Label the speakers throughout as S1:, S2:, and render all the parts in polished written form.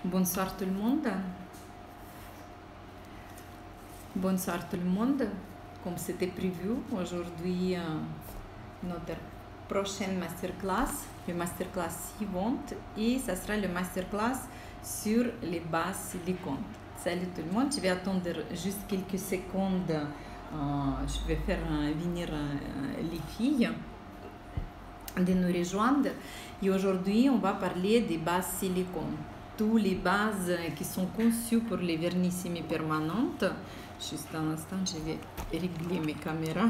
S1: Bonsoir tout le monde. Bonsoir tout le monde. Comme c'était prévu, aujourd'hui, notre prochaine masterclass, le masterclass suivante, et ça sera le masterclass sur les bases silicones. Salut tout le monde, je vais attendre juste quelques secondes. Je vais faire venir les filles de nous rejoindre. Et aujourd'hui, on va parler des bases silicones. Toutes les bases qui sont conçues pour les vernis semi-permanentes. Juste un instant, je vais régler mes caméras.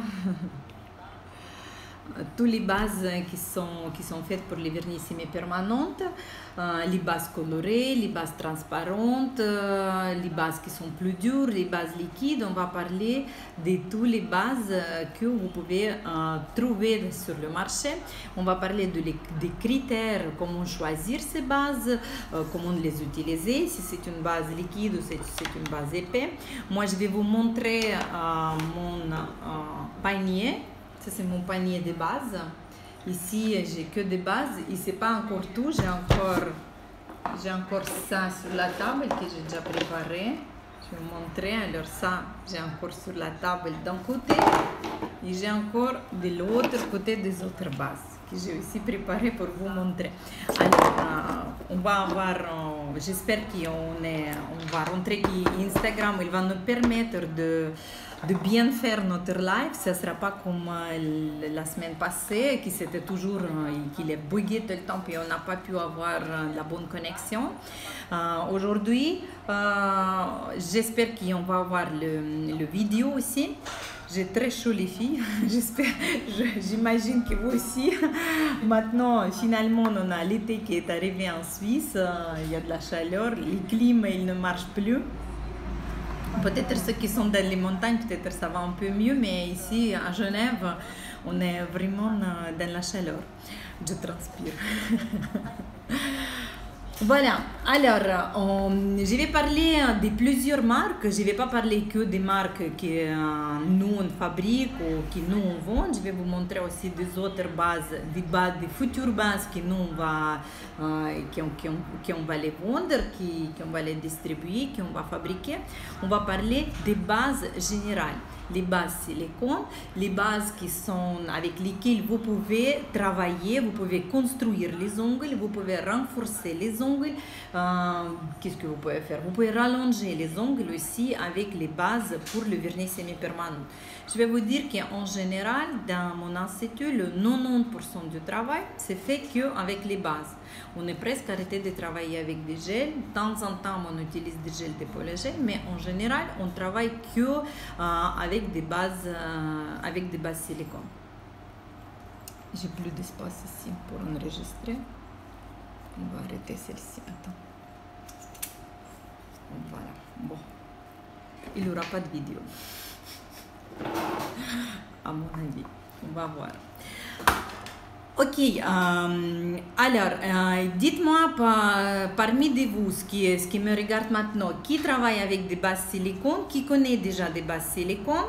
S1: Toutes les bases qui sont faites pour les vernis semi-permanentes, les bases colorées, les bases transparentes, les bases qui sont plus dures, les bases liquides. On va parler de toutes les bases que vous pouvez trouver sur le marché. On va parler des critères, comment choisir ces bases, comment les utiliser, si c'est une base liquide ou si c'est une base épais. Moi, je vais vous montrer mon panier. Ça, c'est mon panier de base. Ici, j'ai que des bases. Et c'est pas encore tout. J'ai encore ça sur la table que j'ai déjà préparé. Je vais vous montrer. Alors ça, j'ai encore sur la table d'un côté. Et j'ai encore de l'autre côté des autres bases que j'ai aussi préparé pour vous montrer. Alors, on va avoir, j'espère qu'on va rentrer Instagram. Il va nous permettre de bien faire notre live. Ça ne sera pas comme la semaine passée, qui c'était toujours, qu'il est bugué tout le temps, puis on n'a pas pu avoir la bonne connexion. Aujourd'hui, j'espère qu'on va avoir le vidéo aussi. J'ai très chaud les filles, j'imagine que vous aussi. Maintenant, finalement, on a l'été qui est arrivé en Suisse, il y a de la chaleur, le climat il ne marche plus. Peut-être ceux qui sont dans les montagnes, peut-être ça va un peu mieux, mais ici à Genève, on est vraiment dans la chaleur. Je transpire. Voilà, alors je vais parler de plusieurs marques. Je ne vais pas parler que des marques que nous on fabrique ou que nous on vend. Je vais vous montrer aussi des autres bases, des futures bases que nous on va, qu'on va les vendre, qu'on va les distribuer, qu'on va fabriquer. On va parler des bases générales. Les bases silicone, les bases qui sont avec lesquelles vous pouvez travailler, vous pouvez construire les ongles, vous pouvez renforcer les ongles. Qu'est-ce que vous pouvez faire? Vous pouvez rallonger les ongles aussi avec les bases pour le vernis semi-permanent. Je vais vous dire qu'en général, dans mon institut, le 90% du travail c'est fait qu'avec les bases. On est presque arrêté de travailler avec des gels. De temps en temps, on utilise des gels dépolygels, mais en général, on travaille que avec des bases silicone. J'ai plus d'espace ici pour enregistrer. On va arrêter celle-ci. Attends. Voilà. Bon. Il n'y aura pas de vidéo. À mon avis. On va voir. Ok, alors, dites-moi parmi de vous, ce qui me regarde maintenant, qui travaille avec des bases silicone, qui connaît déjà des bases silicone,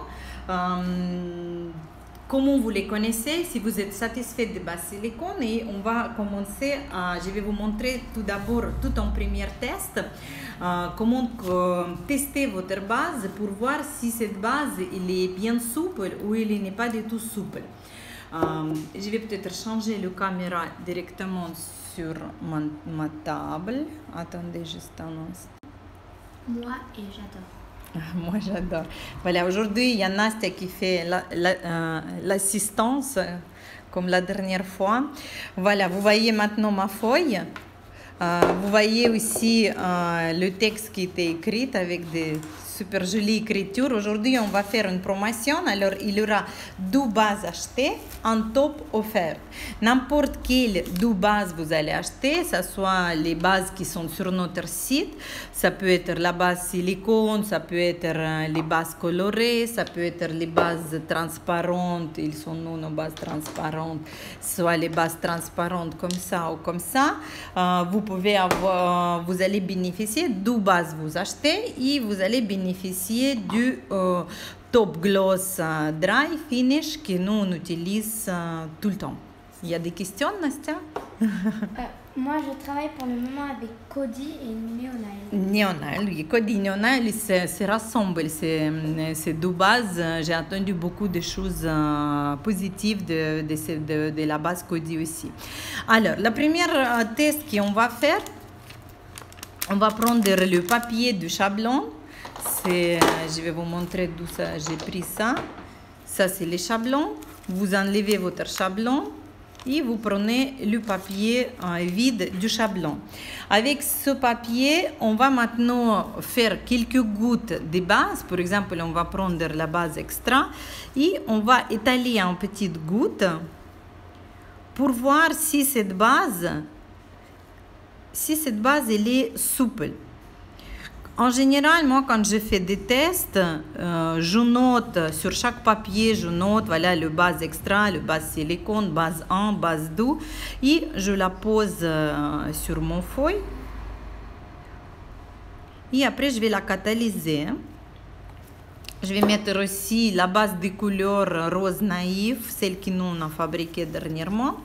S1: comment vous les connaissez, si vous êtes satisfait des bases silicone, et on va commencer, je vais vous montrer tout d'abord, tout en premier test, comment tester votre base pour voir si cette base elle est bien souple ou elle n'est pas du tout souple. Je vais peut-être changer la caméra directement sur ma table. Attendez juste un instant.
S2: Moi et j'adore.
S1: Moi j'adore. Voilà, aujourd'hui il y a Nastia qui fait l'assistance comme la dernière fois. Voilà, vous voyez maintenant ma feuille. Vous voyez aussi le texte qui était écrit avec des super jolie écriture. Aujourd'hui, on va faire une promotion. Alors, il y aura 2 bases achetées, un top offert. N'importe quelle 2 bases vous allez acheter, que ce soit les bases qui sont sur notre site. Ça peut être la base silicone, ça peut être les bases colorées, ça peut être les bases transparentes. Ils sont nos bases transparentes, soit les bases transparentes comme ça ou comme ça. Vous allez bénéficier de 2 bases vous achetez et vous allez bénéficier du Top Gloss Dry Finish que nous on utilise tout le temps. Il y a des questions, Nastia?
S2: Moi, je travaille pour le moment avec Cody et Neonail.
S1: Neonail, oui. Cody et Neonail se rassemblent. Ces deux bases. J'ai entendu beaucoup de choses positives de la base Cody aussi. Alors, la première test qu'on va faire, on va prendre le papier du chablon. Je vais vous montrer d'où j'ai pris ça. Ça, c'est les chablons. Vous enlevez votre chablon et vous prenez le papier vide du chablon. Avec ce papier, on va maintenant faire quelques gouttes de base. Par exemple, on va prendre la base extra et on va étaler en petites gouttes pour voir si cette base elle est souple. En général, moi, quand je fais des tests, je note sur chaque papier, je note, voilà, le base extra, le base silicone, base 1, base 2, et je la pose sur mon feuille. Et après, je vais la catalyser. Je vais mettre aussi la base de couleur rose naïf, celle que nous on a fabriquée dernièrement.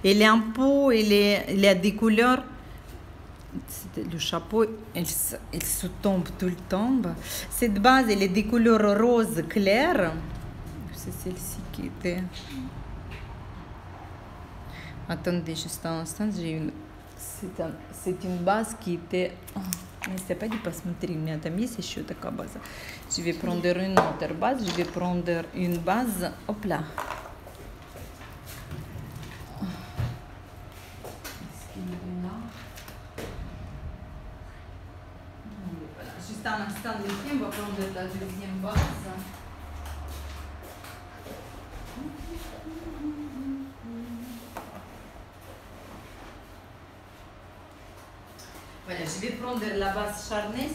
S1: Elle est en pot, elle a des couleurs. Le chapeau, il se tombe tout le temps. Cette base, elle est des couleurs rose clair. C'est celle-ci qui était. Attendez juste un instant, c'est une base qui était. C'est pas du посмотри, у меня там есть еще такая база. Je vais prendre une autre base. Je vais prendre une base. Hop là. Juste un instant, on va prendre la deuxième base. Voilà, je vais prendre la base charnelle,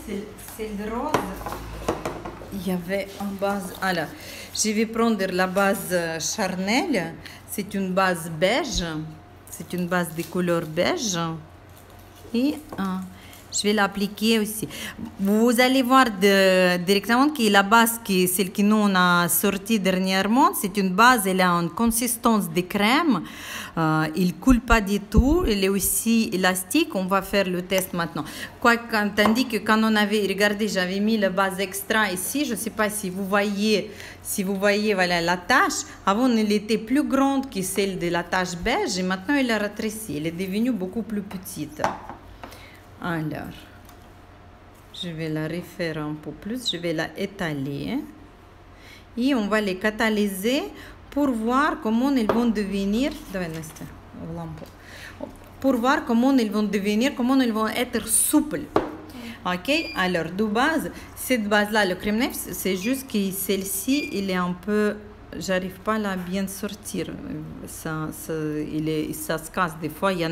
S1: c'est le rose. Il y avait en base. Alors, je vais prendre la base charnelle. C'est une base beige. C'est une base de couleur beige. Et je vais l'appliquer aussi. Vous allez voir directement que la base, celle que nous on a sortie dernièrement, c'est une base, elle a une consistance de crème. Il ne coule pas du tout. Elle est aussi élastique. On va faire le test maintenant. Tandis que quand on avait, regardez, j'avais mis la base extra ici. Je ne sais pas si vous voyez, voilà, la tache. Avant, elle était plus grande que celle de la tache beige et maintenant, elle a rétréci. Elle est devenue beaucoup plus petite. Alors, je vais la refaire un peu plus, je vais la étaler et on va les catalyser pour voir comment ils vont devenir, pour voir comment ils vont devenir, comment ils vont être souples. Ok, alors de base, cette base-là, le crème neige, c'est juste que celle-ci, il est un peu, j'arrive pas à la bien sortir, ça se casse des fois, il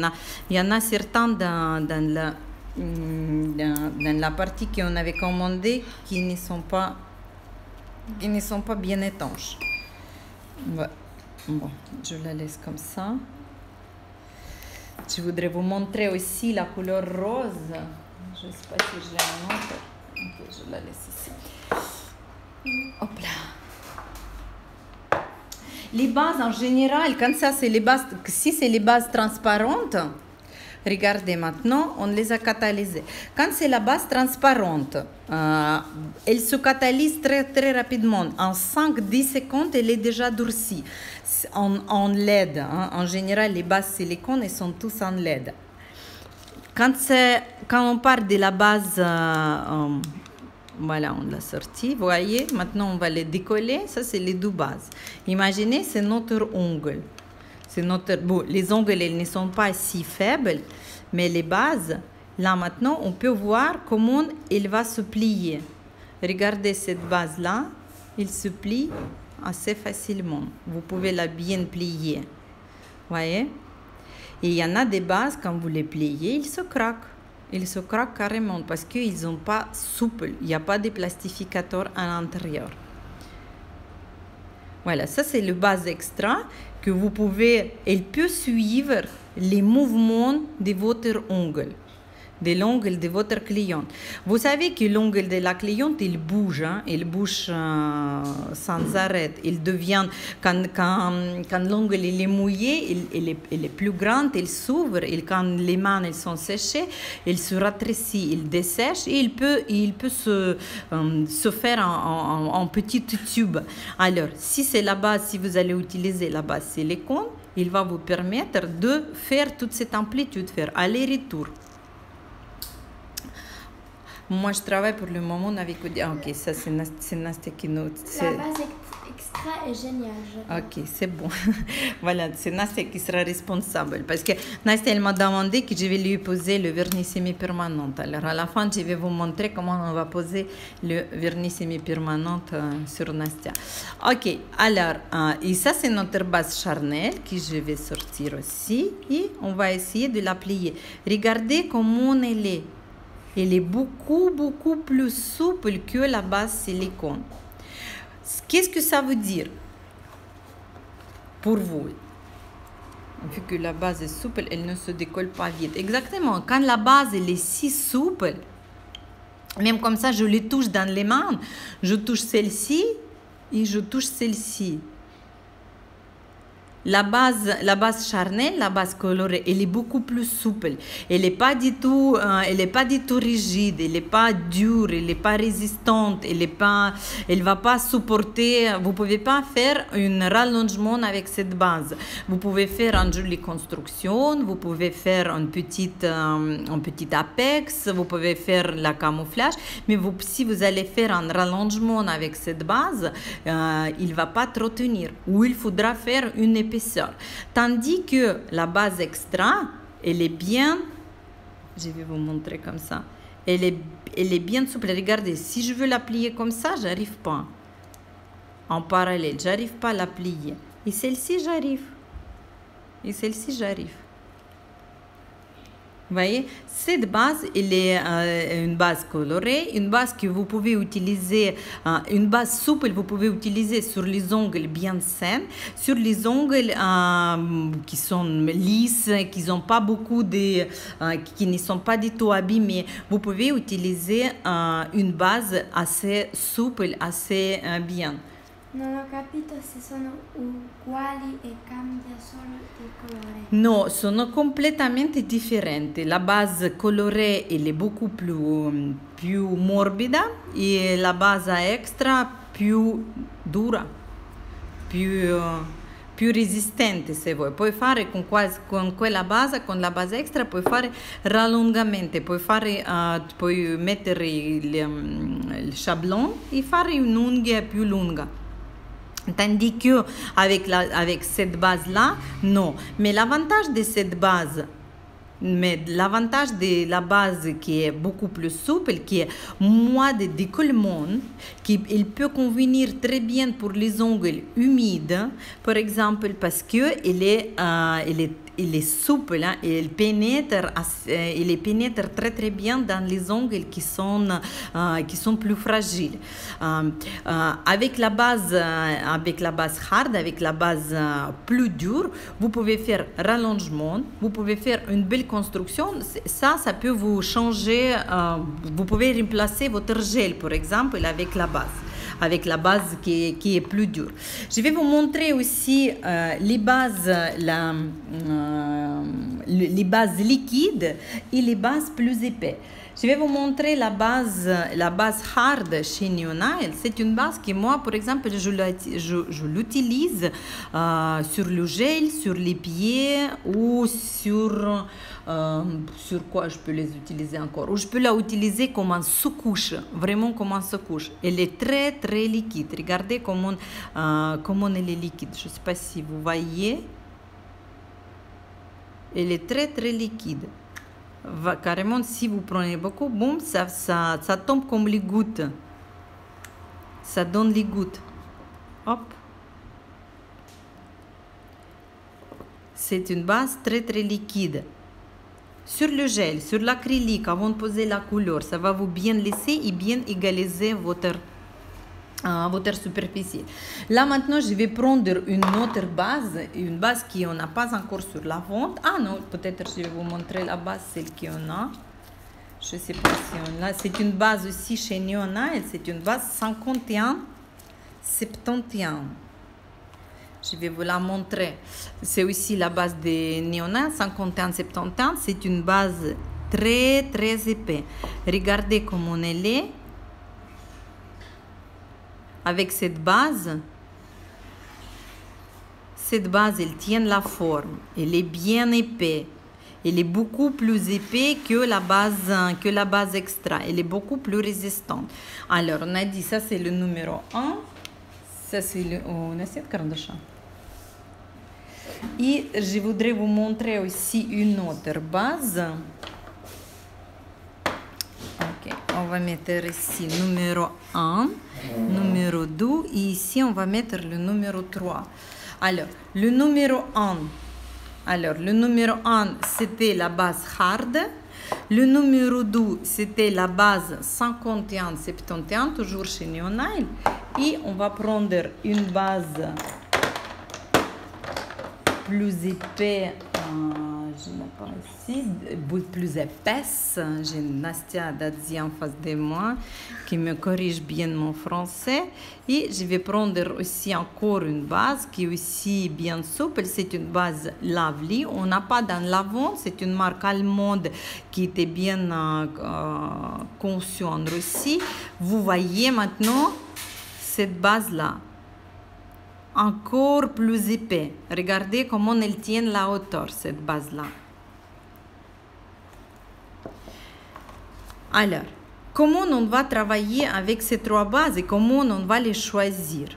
S1: y en a certains dans la partie qu'on avait commandée qui ne sont pas bien étanches. Ouais. Bon, je la laisse comme ça. Je voudrais vous montrer aussi la couleur rose. Je ne sais pas si j'ai un autre. Ok, je la laisse ici. Hop là. Les bases en général, quand ça c'est les bases, si c'est les bases transparentes, regardez maintenant, on les a catalysées. Quand c'est la base transparente, elle se catalyse très très rapidement. En 5-10 secondes, elle est déjà durcie. En LED, hein. En général, les bases silicone, elles sont tous en LED. Quand on parle de la base, voilà, on l'a sorti. Vous voyez, maintenant on va les décoller. Ça, c'est les deux bases. Imaginez, c'est notre ongle. Bon, les ongles, elles ne sont pas si faibles, mais les bases, là maintenant, on peut voir comment elle va se plier. Regardez cette base-là, elle se plie assez facilement. Vous pouvez la bien plier. Voyez? Et il y en a des bases, quand vous les pliez, ils se craquent. Ils se craquent carrément parce qu'ils ne sont pas souples. Il n'y a pas de plastificateur à l'intérieur. Voilà, ça c'est le base extra que vous pouvez, elle peut suivre les mouvements de votre ongle. de l'ongle de votre cliente. Vous savez que l'ongle de la cliente, il bouge, hein? Il bouge sans arrêt. Il devient, quand l'ongle il est mouillé, il est plus grand, il s'ouvre, et quand les mains elles sont séchées, il se rétrécit, il dessèche, et il peut se faire en petits tubes. Alors, si c'est la base, si vous allez utiliser la base silicone, il va vous permettre de faire toute cette amplitude, faire aller-retour. Moi, je travaille pour le moment avec... Ah, ok, ça, c'est Nastia qui nous...
S2: La base extra est géniale.
S1: Ok, c'est bon. Voilà, c'est Nastia qui sera responsable. Parce que Nastia, elle m'a demandé que je vais lui poser le vernis semi-permanent. Alors, à la fin, je vais vous montrer comment on va poser le vernis semi-permanent sur Nastia. Ok, alors, et ça, c'est notre base charnelle que je vais sortir aussi. Et on va essayer de la plier. Regardez comment elle est. Elle est beaucoup plus souple que la base silicone. Qu'est-ce que ça veut dire pour vous? Vu que la base est souple, elle ne se décolle pas vite. Exactement. Quand la base elle est si souple, même comme ça, je les touche dans les mains. Je touche celle-ci et je touche celle-ci. La base charnelle, la base colorée, elle est beaucoup plus souple. Elle n'est pas du tout rigide, elle n'est pas dure, elle n'est pas résistante, elle va pas supporter. Vous pouvez pas faire un rallongement avec cette base. Vous pouvez faire une jolie construction, vous pouvez faire un petit apex, vous pouvez faire la camouflage, mais si vous allez faire un rallongement avec cette base, il va pas trop tenir. Ou il faudra faire une épaisseur. Tandis que la base extra, elle est bien, je vais vous montrer comme ça, elle est bien souple. Regardez, si je veux la plier comme ça, j'arrive pas. En parallèle, j'arrive pas à la plier. Et celle-ci, j'arrive. Et celle-ci, j'arrive. Vous voyez, cette base, elle est une base colorée, une base que vous pouvez utiliser, une base souple, vous pouvez utiliser sur les ongles bien sains, sur les ongles qui sont lisses, qui n'ont pas beaucoup qui ne sont pas du tout abîmés. Vous pouvez utiliser une base assez souple, assez bien.
S2: Non ho capito se sono uguali e cambia solo il colore.
S1: No, sono completamente differenti. La base colorée elle est beaucoup plus morbida e la base extra più dura, più resistente se vuoi. Puoi fare con quella base, con la base extra, puoi fare rallungamenti, puoi mettere il chablon e fare un'unghia più lunga. Tandis que avec cette base-là, non. Mais l'avantage de cette base, l'avantage de la base qui est beaucoup plus souple, qui est moins de décollement, il peut convenir très bien pour les ongles humides, par exemple, parce que il est souple, hein, et il pénètre très bien dans les ongles qui sont plus fragiles. Avec la base hard, avec la base plus dure, vous pouvez faire rallongement, vous pouvez faire une belle construction. Ça peut vous changer. Vous pouvez remplacer votre gel, par exemple, avec la base qui est plus dure. Je vais vous montrer aussi les bases liquides et les bases plus épais. Je vais vous montrer la base hard chez Neonail. C'est une base que moi, par exemple, je l'utilise sur le gel, sur les pieds ou sur quoi je peux les utiliser encore. Ou je peux la utiliser comme un sous-couche, vraiment comme un sous-couche. Elle est très liquide. Regardez comment elle est liquide. Je ne sais pas si vous voyez. Elle est très liquide. Carrément, si vous prenez beaucoup, boum, ça tombe comme les gouttes. Ça donne les gouttes. Hop. C'est une base très liquide. Sur le gel, sur l'acrylique, avant de poser la couleur, ça va vous bien laisser et bien égaliser votre superficie. Là maintenant, je vais prendre une autre base, une base qu'on n'a pas encore sur la vente. Ah non, peut-être je vais vous montrer la base, celle qu'on a. Je sais pas si on l'a. C'est une base aussi chez Neonail. C'est une base 51-71. Je vais vous la montrer. C'est aussi la base des Neonail 51-71. C'est une base très très épais. Regardez comment elle est. Avec cette base, elle tient la forme. Elle est bien épais. Elle est beaucoup plus épais que la base extra. Elle est beaucoup plus résistante. Alors, on a dit ça, c'est le numéro 1. Ça, c'est le... On a cette карандаша. Et je voudrais vous montrer aussi une autre base. Ok, on va mettre ici numéro 1, numéro 2. Et ici, on va mettre le numéro 3. Alors, le numéro 1, c'était la base hard. Le numéro 2, c'était la base 51-71, toujours chez Neonail. Et on va prendre une base plus épais, je n'ai pas ici, plus épaisse. J'ai Nastia Dadzi en face de moi qui me corrige bien mon français. Et je vais prendre aussi encore une base qui est aussi bien souple. C'est une base Lovely. On n'a pas dans l'avant. C'est une marque allemande qui était bien conçue en Russie. Vous voyez maintenant cette base-là. Encore plus épais. Regardez comment elle tient la hauteur, cette base-là. Alors, comment on va travailler avec ces trois bases et comment on va les choisir?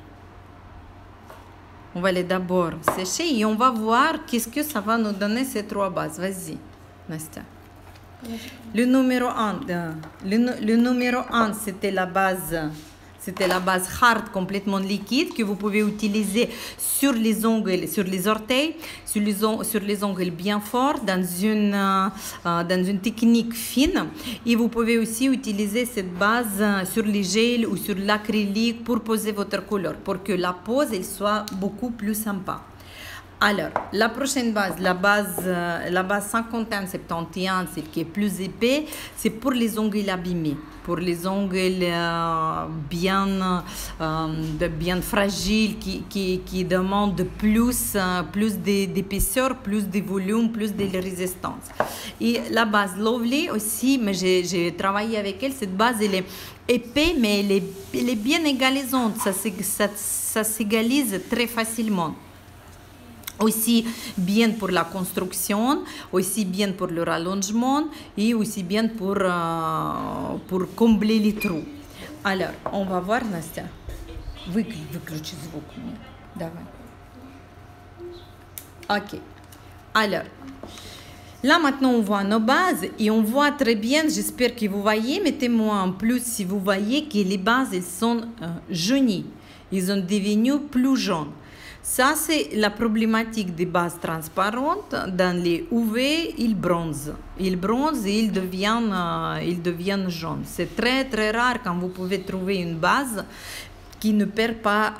S1: On va les d'abord sécher et on va voir qu'est-ce que ça va nous donner ces trois bases. Vas-y, Nastia. Le numéro 1, c'était la base hard complètement liquide que vous pouvez utiliser sur les ongles, sur les orteils, sur les ongles bien forts dans une technique fine. Et vous pouvez aussi utiliser cette base sur les gels ou sur l'acrylique pour poser votre couleur, pour que la pose elle soit beaucoup plus sympa. Alors, la prochaine base, la base 51-71, celle qui est plus épais, c'est pour les ongles abîmés, pour les ongles bien fragiles, qui demandent plus d'épaisseur, plus de volume, plus de résistance. Et la base Lovely aussi, mais j'ai travaillé avec elle, cette base, elle est épais, mais elle est bien égalisante, ça s'égalise très facilement. Aussi bien pour la construction, aussi bien pour le rallongement et aussi bien pour combler les trous. Alors, on va voir, Настя. Выключи звук. Давай. Ok. Alors, là maintenant on voit nos bases et on voit très bien, j'espère que vous voyez, mettez-moi en plus si vous voyez que les bases elles sont jaunies. Ils sont devenus plus jaunes. Ça, c'est la problématique des bases transparentes. Dans les UV, ils bronzent. Ils bronzent et ils deviennent jaunes. C'est très, très rare quand vous pouvez trouver une base qui ne perd pas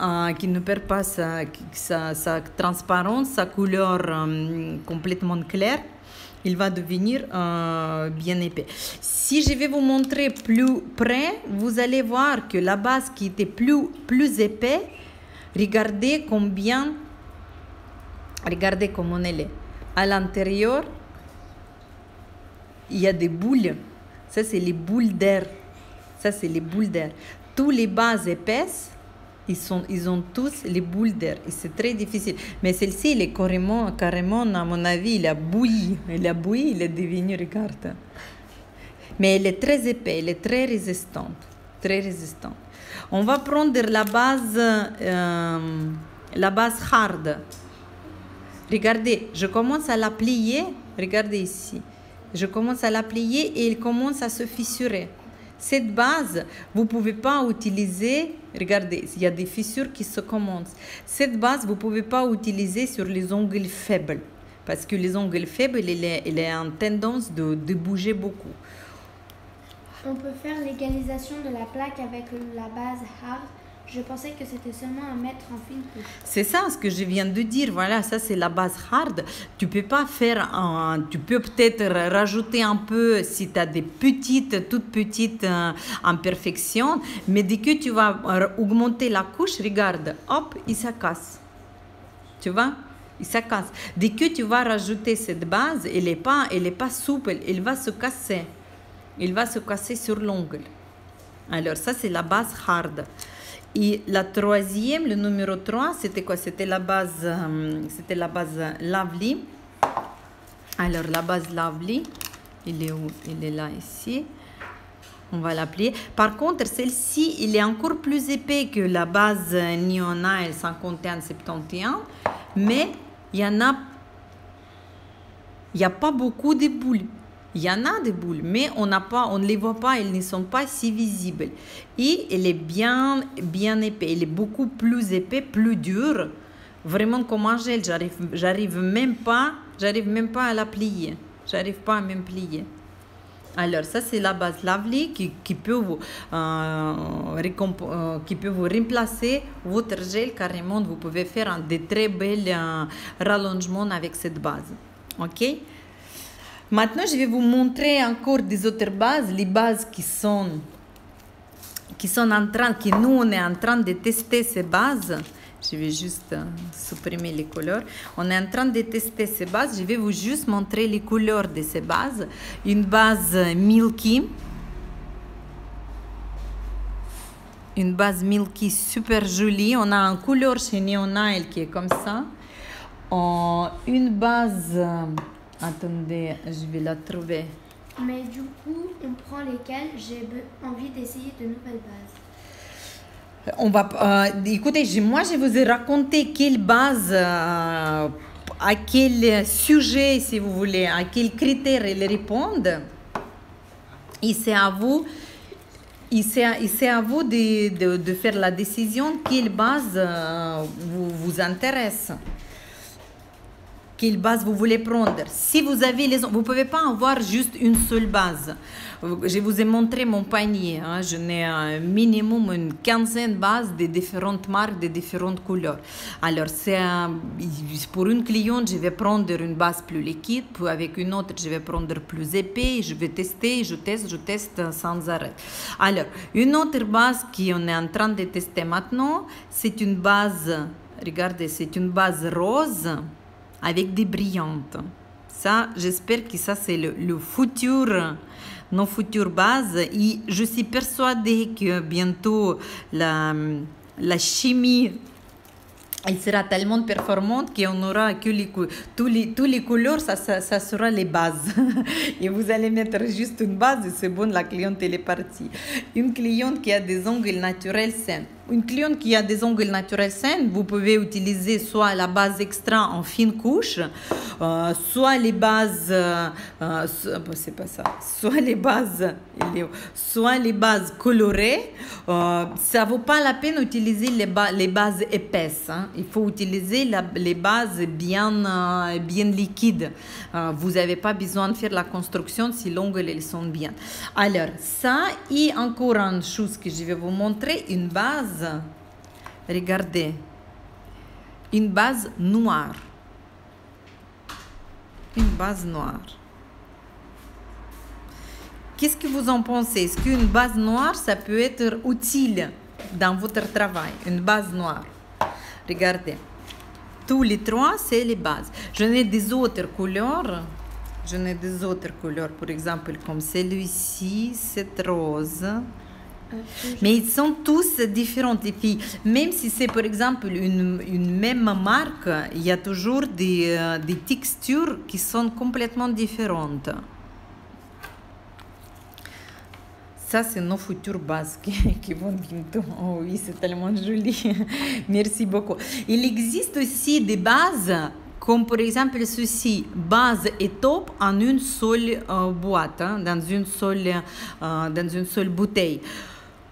S1: sa transparence, sa couleur complètement claire. Il va devenir bien épais. Si je vais vous montrer plus près, vous allez voir que la base qui était plus épais, regardez comment elle est. À l'intérieur, il y a des boules. Ça, c'est les boules d'air. Tous les bases épaisses, ils ont tous les boules d'air. Et c'est très difficile. Mais celle-ci, elle est carrément, à mon avis, elle a bouilli. Elle est devenue, regarde. Mais elle est très épaisse, elle est très résistante. On va prendre la base hard. Regardez, je commence à la plier. Regardez ici. Je commence à la plier et elle commence à se fissurer. Cette base, vous ne pouvez pas utiliser. Regardez, il y a des fissures qui se commencent. Cette base, vous ne pouvez pas utiliser sur les ongles faibles. Parce que les ongles faibles, il est en tendance de bouger beaucoup.
S2: On peut faire l'égalisation de la plaque avec la base hard. Je pensais que c'était seulement à mettre en fine couche.
S1: C'est ça ce que je viens de dire. Voilà, ça c'est la base hard. Tu peux pas faire tu peux peut-être rajouter un peu si tu as des toutes petites imperfections, mais dès que tu vas augmenter la couche, regarde, hop, il se casse. Tu vois? Il se casse. Dès que tu vas rajouter cette base, elle est pas souple, elle va se casser. Il va se casser sur l'ongle. Alors ça c'est la base hard. Et la troisième, le numéro 3, c'était quoi? C'était la base Lovely. Alors, la base Lovely, il est où? Il est là, ici. On va l'appliquer. Par contre, celle-ci, il est encore plus épais que la base Neon Nail 51-71. Mais il n'y a pas beaucoup de boules. Il y en a des boules, mais on ne les voit pas, elles ne sont pas si visibles. Et elle est bien épais, elle est beaucoup plus épais, plus dur. Vraiment comme un gel, j'arrive même pas à la plier. J'arrive pas à même plier. Alors ça c'est la base Lovely qui peut vous remplacer votre gel carrément. Vous pouvez faire de très belles rallongements avec cette base. Ok? Maintenant, je vais vous montrer encore des autres bases, les bases que nous on est en train de tester ces bases. Je vais juste supprimer les couleurs. On est en train de tester ces bases. Je vais vous juste montrer les couleurs de ces bases. Une base Milky. Une base Milky super jolie. On a une couleur chez Neon Nail qui est comme ça. Une base... Attendez, je vais la trouver.
S2: Mais du coup, on prend lesquelles? J'ai envie d'essayer de nouvelles bases.
S1: Écoutez, moi je vous ai raconté quelle base, à quel sujet, si vous voulez, à quels critères elles répondent. Et c'est à vous, de faire la décision quelle base vous intéresse. Quelle base vous voulez prendre. Si vous avez vous ne pouvez pas avoir juste une seule base. Je vous ai montré mon panier. Hein. Je n'ai un minimum une quinzaine de bases de différentes marques, de différentes couleurs. Alors, pour une cliente, je vais prendre une base plus liquide. Puis avec une autre, je vais prendre plus épais. Je vais tester, je teste sans arrêt. Alors, une autre base qu'on est en train de tester maintenant, c'est une base, regardez, c'est une base rose avec des brillantes. Ça, j'espère que ça, c'est nos futures bases. Et je suis persuadée que bientôt, la chimie, elle sera tellement performante qu'on aura que tous les couleurs, ça sera les bases. Et vous allez mettre juste une base et c'est bon, la cliente, elle est partie. Une cliente qui a des ongles naturels sains. Une cliente qui a des ongles naturels sains, vous pouvez utiliser soit la base extra en fine couche, soit les bases, c'est pas ça, soit les bases colorées. Ça vaut pas la peine d'utiliser les bases épaisses. Hein. Il faut utiliser les bases bien liquides. Vous n'avez pas besoin de faire la construction si l'ongle elles sont bien. Alors ça, et encore une chose que je vais vous montrer, une base. Regardez, une base noire. Une base noire. Qu'est-ce que vous en pensez? Est-ce qu'une base noire, ça peut être utile dans votre travail? Une base noire. Regardez. Tous les trois, c'est les bases. J'en ai des autres couleurs. Par exemple, comme celui-ci, cette rose. Mais ils sont tous différents, les filles. Même si c'est par exemple une même marque, il y a toujours des textures qui sont complètement différentes. Ça, c'est nos futures bases qui vont bientôt. Oh oui, c'est tellement joli. Merci beaucoup. Il existe aussi des bases, comme par exemple ceci, base et top en une seule boîte, hein, dans une seule bouteille.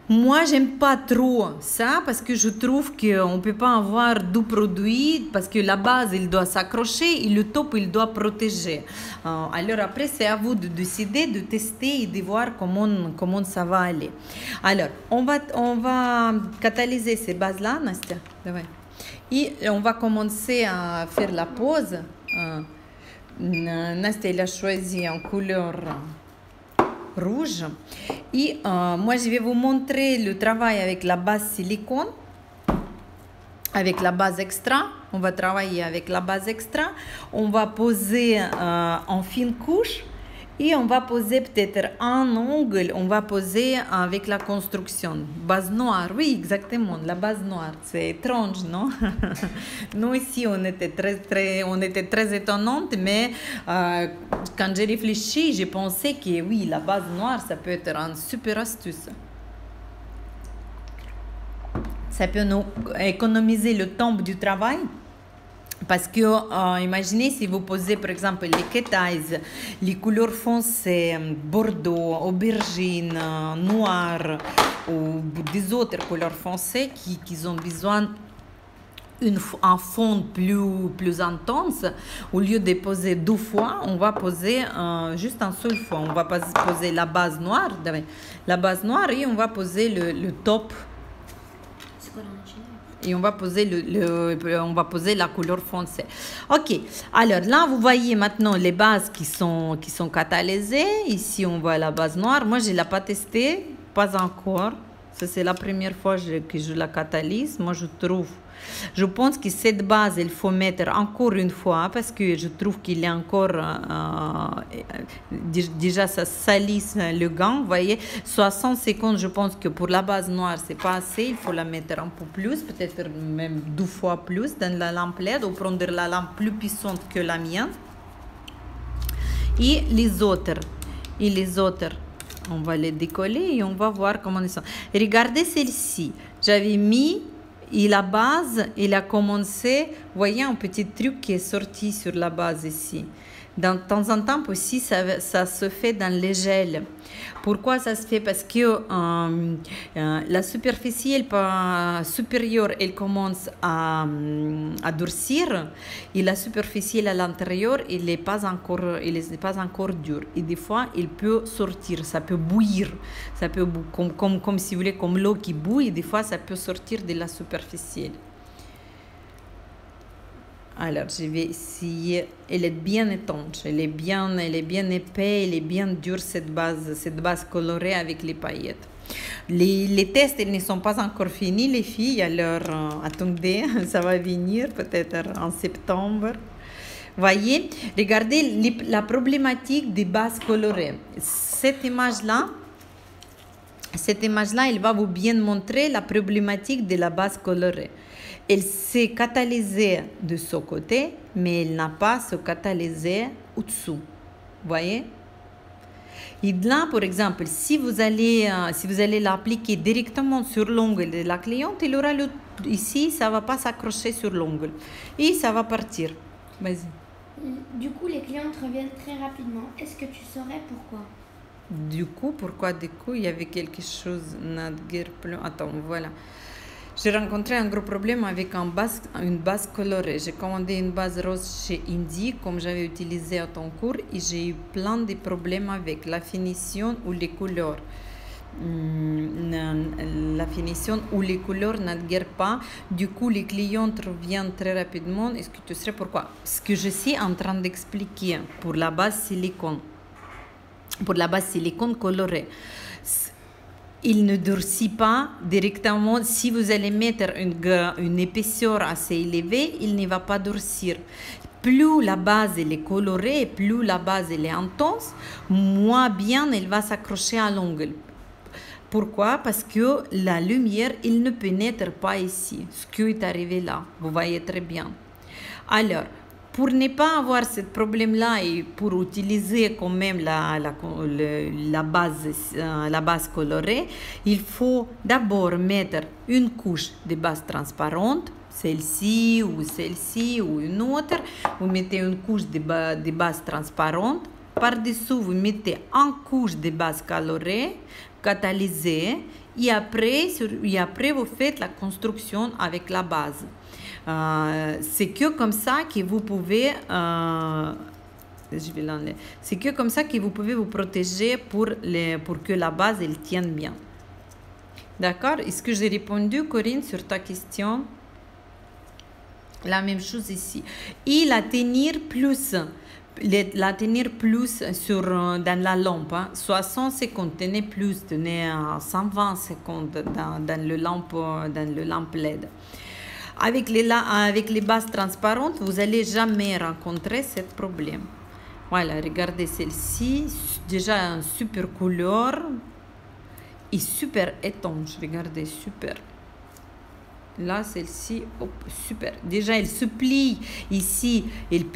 S1: Moi, j'aime pas trop ça parce que je trouve qu'on peut pas avoir deux produits parce que la base, il doit s'accrocher et le top, il doit protéger. Alors après, c'est à vous de décider, de tester et de voir comment ça va aller. Alors, on va catalyser ces bases-là, Nastia. Давай. Et on va commencer à faire la pose. Nastia, elle a choisi en couleur rouge. Et moi, je vais vous montrer le travail avec la base silicone, avec la base extra. On va travailler avec la base extra. On va poser en fine couche et on va poser peut-être un angle. On va poser avec la construction. Base noire, oui, exactement, la base noire. C'est étrange, non? Nous, ici, on était très étonnante, mais quand j'ai réfléchi, j'ai pensé que oui, la base noire, ça peut être une super astuce. Ça peut nous économiser le temps du travail. Parce que, imaginez si vous posez par exemple les kétais, les couleurs foncées, bordeaux, aubergine, noir ou des autres couleurs foncées qui ont besoin un fond plus intense. Au lieu de poser deux fois, on va poser juste une seule fois. On va poser la base noire et on va poser le top.
S2: C'est quoi l'enchaînement?
S1: Et on va poser la couleur foncée. Ok, alors là vous voyez maintenant les bases qui sont catalysées. Ici on voit la base noire. Moi je ne l'ai pas testée, pas encore. Ça c'est la première fois que je la catalyse. Moi je pense que cette base il faut mettre encore une fois parce que je trouve qu'il est encore déjà ça salisse le gant. Vous voyez, 60 secondes, je pense que pour la base noire c'est pas assez, il faut la mettre un peu plus, peut-être même 2 fois plus dans la lampe LED ou prendre la lampe plus puissante que la mienne. Et les autres on va les décoller et on va voir comment ils sont. Regardez celle-ci, j'avais mis. Et la base, il a commencé, vous voyez un petit truc qui est sorti sur la base ici. De temps en temps aussi, ça se fait dans les gels. Pourquoi ça se fait? Parce que la superficie supérieure, elle commence à durcir et la superficie à l'intérieur, il n'est pas encore dur. Et des fois, il peut sortir, ça peut bouillir. Ça peut, comme si vous voulez, comme l'eau qui bouille, des fois, ça peut sortir de la superficie. Alors, je vais essayer. Elle est bien étanche, elle est bien épais, elle est bien dure cette base colorée avec les paillettes. Les tests, ils ne sont pas encore finis, les filles. Alors, attendez, ça va venir peut-être en septembre. Voyez, regardez la problématique des bases colorées. Cette image-là, elle va vous bien montrer la problématique de la base colorée. Elle s'est catalysée de ce côté, mais elle n'a pas se catalysé au-dessous. Voyez? Et là, par exemple, si vous allez l'appliquer directement sur l'ongle de la cliente, il aura ici, ça ne va pas s'accrocher sur l'ongle. Et ça va partir. Vas-y.
S2: Du coup, les clientes reviennent très rapidement. Est-ce que tu saurais pourquoi?
S1: Pourquoi il y avait quelque chose, attends, voilà. J'ai rencontré un gros problème avec une base colorée. J'ai commandé une base rose chez Indie, comme j'avais utilisé à ton cours, et j'ai eu plein de problèmes avec la finition ou les couleurs. La finition ou les couleurs n'adhèrent pas. Du coup, les clientes reviennent très rapidement. Est-ce que tu sais pourquoi? Ce que je suis en train d'expliquer pour la base silicone. Pour la base silicone colorée. Il ne durcit pas directement. Si vous allez mettre une épaisseur assez élevée, il ne va pas durcir. Plus la base elle est colorée, plus la base elle est intense, moins bien elle va s'accrocher à l'ongle. Pourquoi? Parce que la lumière, il ne pénètre pas ici. Ce qui est arrivé là, vous voyez très bien. Alors, pour ne pas avoir ce problème-là et pour utiliser quand même la base colorée, il faut d'abord mettre une couche de base transparente, celle-ci ou une autre. Vous mettez une couche de base transparente Par-dessous, vous mettez une couche de base colorée, catalysée, et après, vous faites la construction avec la base. C'est que comme ça que vous pouvez... c'est que comme ça que vous pouvez vous protéger pour que la base elle tienne bien. D'accord? Est-ce que j'ai répondu, Corinne, sur ta question? La même chose ici. Et la tenir plus dans la lampe. 60 secondes, tenez plus, tenez 120 secondes dans le lampe LED. Avec les bases transparentes, vous n'allez jamais rencontrer ce problème. Voilà, regardez celle-ci, déjà un super couleur et super étanche. Regardez, super. Là, celle-ci, super. Déjà, elle se plie ici.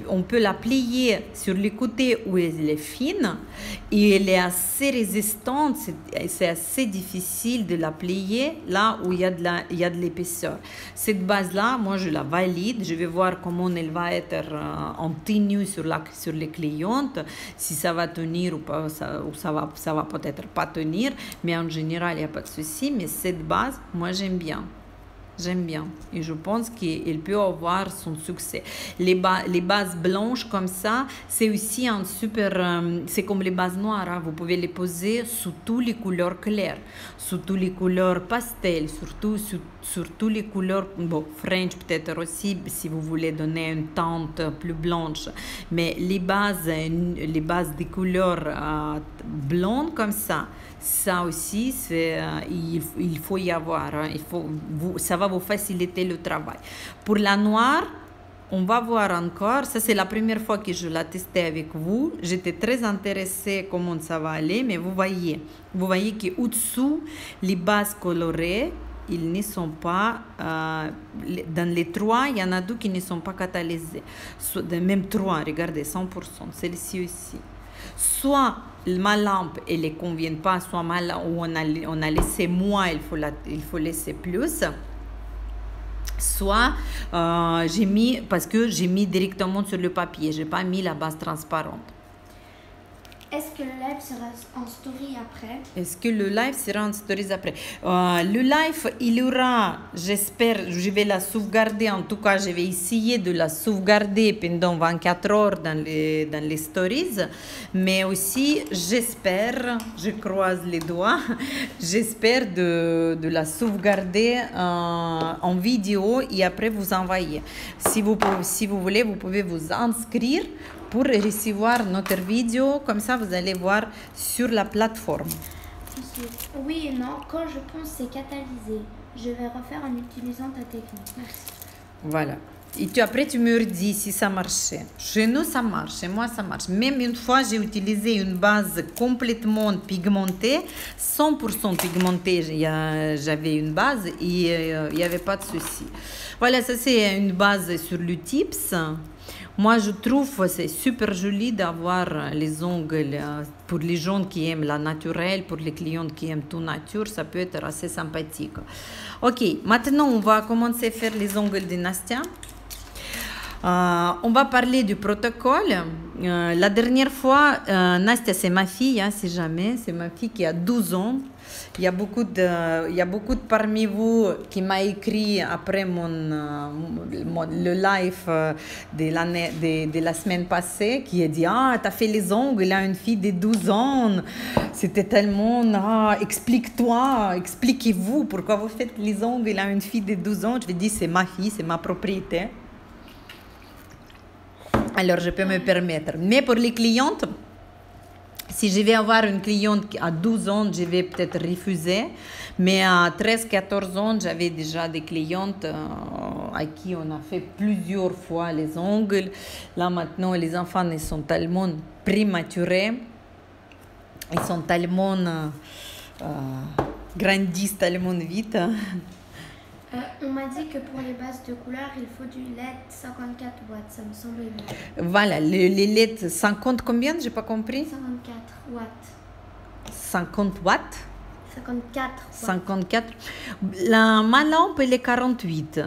S1: On peut la plier sur les côtés où elle est fine. Et elle est assez résistante. C'est assez difficile de la plier là où il y a de l'épaisseur. Cette base-là, moi, je la valide. Je vais voir comment elle va être en tenue sur les clientes. Si ça va tenir ou pas, ou ça va peut-être pas tenir. Mais en général, il n'y a pas de souci. Mais cette base, moi, j'aime bien. J'aime bien et je pense qu'il peut avoir son succès. Les bases blanches comme ça, c'est aussi un super... c'est comme les bases noires, hein. Vous pouvez les poser sous toutes les couleurs claires, sous toutes les couleurs pastel, surtout sur toutes les couleurs, bon, French peut-être aussi, si vous voulez donner une teinte plus blanche. Mais les bases des couleurs blondes comme ça aussi, il faut y avoir. Hein. Ça va vous faciliter le travail. Pour la noire, on va voir encore. Ça, c'est la première fois que je l'ai testé avec vous. J'étais très intéressée comment ça va aller. Mais vous voyez qu'au-dessous, les bases colorées, ils ne sont pas... dans les trois, il y en a deux qui ne sont pas catalysées. Même trois, regardez, 100%. Celle-ci aussi. Soit ma lampe elle ne convient pas, soit ma lampe, où on a laissé moins, il faut laisser plus. Soit parce que j'ai mis directement sur le papier, je n'ai pas mis la base transparente.
S2: Est-ce que le live sera en story après?
S1: Le live, il y aura, j'espère, je vais la sauvegarder. En tout cas, je vais essayer de la sauvegarder pendant 24 heures dans les stories. Mais aussi, j'espère, je croise les doigts, j'espère de la sauvegarder en vidéo et après vous envoyer. Si vous voulez, vous pouvez vous inscrire pour recevoir notre vidéo, comme ça vous allez voir sur la plateforme.
S2: Oui et non, quand je pense c'est catalysé, je vais refaire en utilisant ta technique. Merci.
S1: Voilà. Et après tu me redis si ça marchait. Chez nous ça marche, chez moi ça marche. Même une fois j'ai utilisé une base complètement pigmentée, 100% pigmentée, j'avais une base et il n'y avait pas de souci. Voilà, ça c'est une base sur le Tips. Moi, je trouve que c'est super joli d'avoir les ongles pour les gens qui aiment la naturelle, pour les clients qui aiment tout nature, ça peut être assez sympathique. Ok, maintenant on va commencer à faire les ongles de Nastia. On va parler du protocole. La dernière fois, Nastia, c'est ma fille, hein, si jamais, c'est ma fille qui a 12 ans. Il y a beaucoup de parmi vous qui m'a écrit après le live de la semaine passée, qui a dit « Ah, tu as fait les ongles, il a une fille de 12 ans. » C'était tellement « Ah, explique-toi, expliquez-vous pourquoi vous faites les ongles, il a une fille de 12 ans. » Je lui ai dit « C'est ma fille, c'est ma propriété. » Alors, je peux me permettre. Mais pour les clientes, si je vais avoir une cliente à 12 ans, je vais peut-être refuser. Mais à 13-14 ans, j'avais déjà des clientes à qui on a fait plusieurs fois les ongles. Là, maintenant, les enfants ils sont tellement prématurés. Ils sont tellement... grandissent tellement vite.
S2: On m'a dit que pour les bases de couleur, il faut du LED 54 watts, ça me semble bien.
S1: Voilà, les LED 50 combien? J'ai pas compris.
S2: 54 watts.
S1: 50 watts?
S2: 54 watts.
S1: 54. Ma lampe, elle est 48.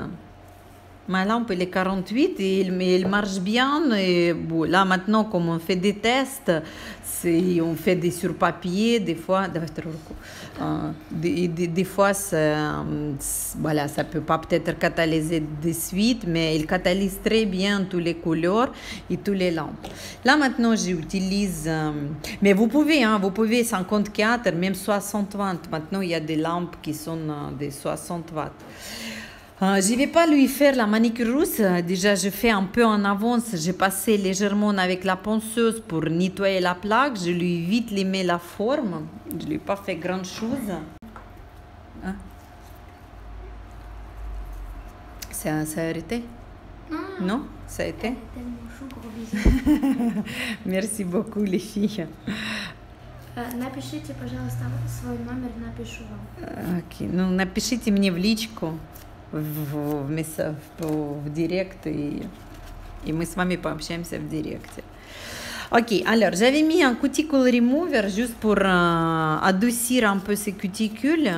S1: Ma lampe, elle est 48 et elle marche bien. Et bon, là, maintenant, comme on fait des tests, on fait des sur-papier, des fois, des fois voilà, ça ne peut pas peut-être catalyser de suite, mais il catalyse très bien toutes les couleurs et toutes les lampes. Là, maintenant, j'utilise, mais vous pouvez 54, même 60 watts. Maintenant, il y a des lampes qui sont des 60 watts. Je ne vais pas lui faire la manicure rousse. Déjà, je fais un peu en avance. J'ai passé légèrement avec la ponceuse pour nettoyer la plaque. Je lui vite lui mets la forme. Je ne lui ai pas fait grand chose. Hein? Ça a arrêté? Non, ça a été?
S2: Tellement chaud, gros bisous.
S1: Merci beaucoup, les filles.
S2: Напишите, пожалуйста, свой номер, напишу вам.
S1: Окей. Ну, напишите мне в личку. В директ, и мы с вами пообщаемся в директе. Ok, alors j'avais mis un cuticle remover juste pour adoucir un peu ces cuticules.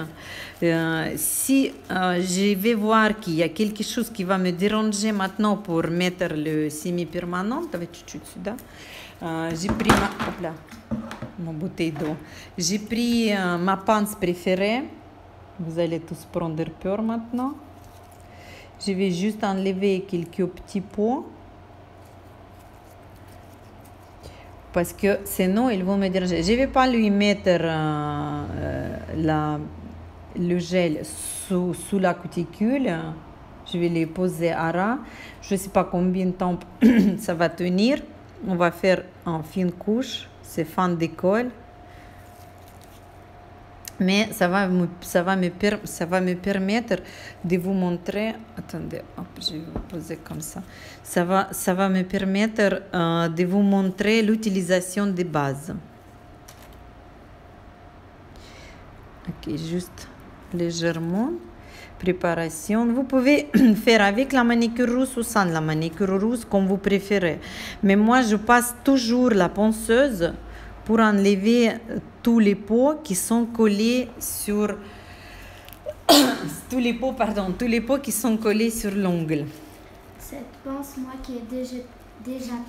S1: Si je vais voir qu'il y a quelque chose qui va me déranger maintenant pour mettre le semi-permanent, j'ai pris ma bouteille d'eau. J'ai pris ma pince préférée. Vous allez tous prendre peur maintenant. Je vais juste enlever quelques petits pots. Parce que sinon, ils vont me déranger. Je ne vais pas lui mettre le gel sous la cuticule. Je vais les poser à ras. Je ne sais pas combien de temps ça va tenir. On va faire en fine couche. C'est fin de colle. Mais ça va me permettre de vous montrer. Attendez, hop, je vais vous poser comme ça. Ça va me permettre de vous montrer l'utilisation des bases. Ok, juste légèrement. Préparation. Vous pouvez faire avec la manicure rousse ou sans la manicure rousse, comme vous préférez. Mais moi, je passe toujours la ponceuse pour enlever tous les pots qui sont collés sur tous les pots qui sont collés sur l'ongle.
S2: Cette pince, moi qui ai déjà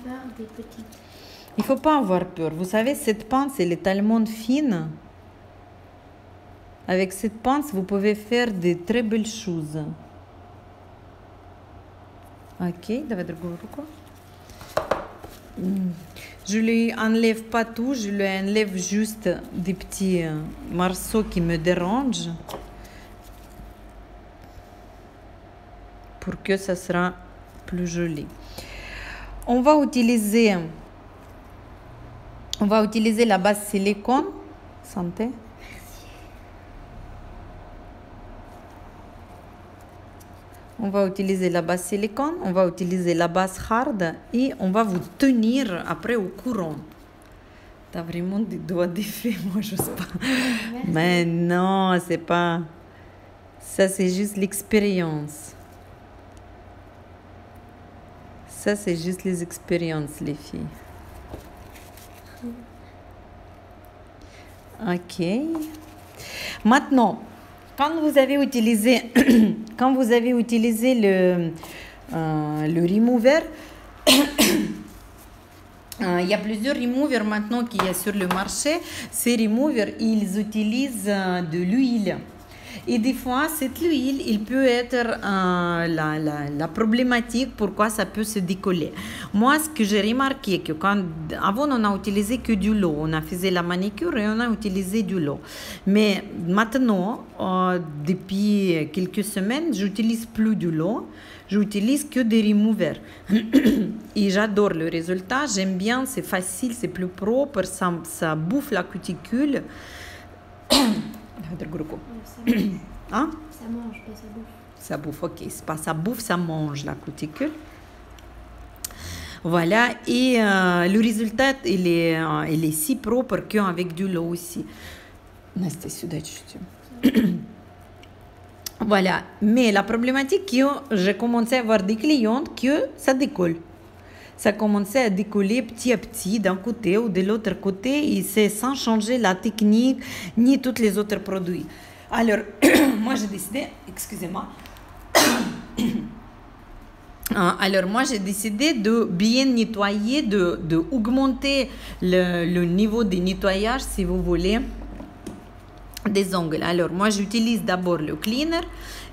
S2: peur des petits.
S1: Il faut pas avoir peur. Vous savez, cette pince, elle est tellement fine. Avec cette pince, vous pouvez faire de très belles choses. Ok, давай другую руку. Je lui enlève pas tout, je lui enlève juste des petits morceaux qui me dérangent pour que ça sera plus joli. On va utiliser la base silicone. Santé. On va utiliser la base silicone, on va utiliser la base hard et on va vous tenir après au courant. T'as vraiment des doigts d'effet, moi je sais pas. Merci. Mais non, c'est pas. Ça c'est juste l'expérience. Ça c'est juste les expériences, les filles. Ok. Maintenant. Quand vous avez utilisé le remover, il y a plusieurs removers maintenant qui est sur le marché. Ces removers, ils utilisent de l'huile. Et des fois, cette huile, il peut être la problématique pourquoi ça peut se décoller. Moi, ce que j'ai remarqué, que avant, on a utilisé que du lot. On a fait la manicure et on a utilisé du lot. Mais maintenant, depuis quelques semaines, j'utilise plus du lot. J'utilise que des removers. Et j'adore le résultat. J'aime bien, c'est facile, c'est plus propre, ça bouffe la cuticule. Hein?
S2: Ça mange, pas ça bouffe.
S1: Ça bouffe, ok. C'est pas ça bouffe, ça mange la cuticule. Voilà. Et le résultat, il est si propre qu'avec du lot aussi. Voilà. Mais la problématique, que j'ai commencé à avoir des clientes que ça décolle. Ça commençait à décoller petit à petit d'un côté ou de l'autre côté et c'est sans changer la technique ni tous les autres produits. Alors, moi j'ai décidé, excusez-moi, Alors moi j'ai décidé de bien nettoyer, de augmenter le niveau de nettoyage si vous voulez des ongles. Alors moi j'utilise d'abord le cleaner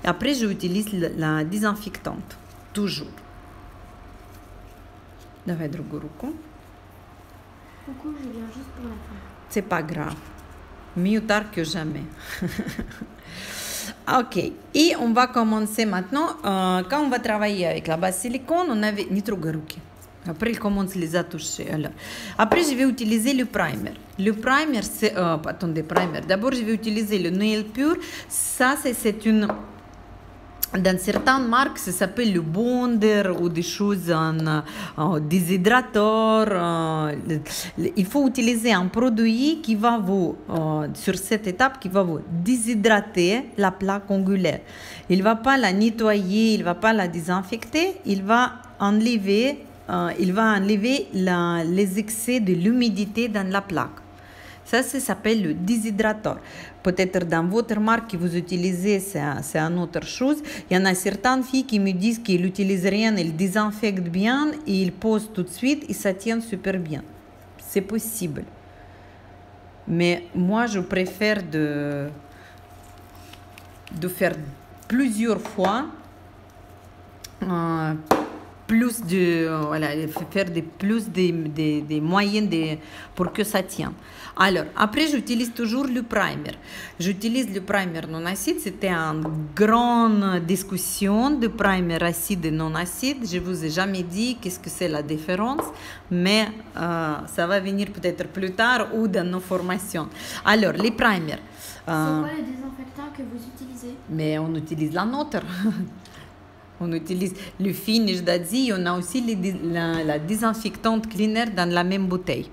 S1: et après j'utilise la désinfectante, toujours. Давай другую руку.
S2: Coucou, je viens juste pour la fin.
S1: C'est pas grave. Mieux tard que jamais. Ok. Et on va commencer maintenant. Quand on va travailler avec la base silicone, on avait... Не трогай руки. Après, il commence les attoucher. Alors. Après, je vais utiliser le primer. Le primer, c'est... attendez, primer. D'abord, je vais utiliser le Nail Pure. Ça, c'est une... Dans certaines marques, ça s'appelle le bonder ou des choses en déshydrateur. Il faut utiliser un produit qui va vous, sur cette étape, qui va vous déshydrater la plaque ongulaire. Il ne va pas la nettoyer, il ne va pas la désinfecter, il va enlever les excès de l'humidité dans la plaque. Ça s'appelle le déshydrateur. Peut-être dans votre marque que vous utilisez, c'est une autre chose. Il y en a certaines filles qui me disent qu'ils n'utilisent rien, elles désinfectent bien et ils posent tout de suite et ça tient super bien. C'est possible. Mais moi, je préfère de faire plusieurs fois. Plus de voilà, faire des moyens pour que ça tienne. Alors après j'utilise toujours le primer. J'utilise le primer non acide. C'était une grande discussion de primer acide et non acide. Je vous ai jamais dit qu'est-ce que c'est la différence, mais ça va venir peut-être plus tard ou dans nos formations. Alors les primers.
S2: C'est quoi le désinfectant que vous utilisez?
S1: Mais on utilise la nôtre. On utilise le finish d'Asie, on a aussi la désinfectante cleaner dans la même bouteille,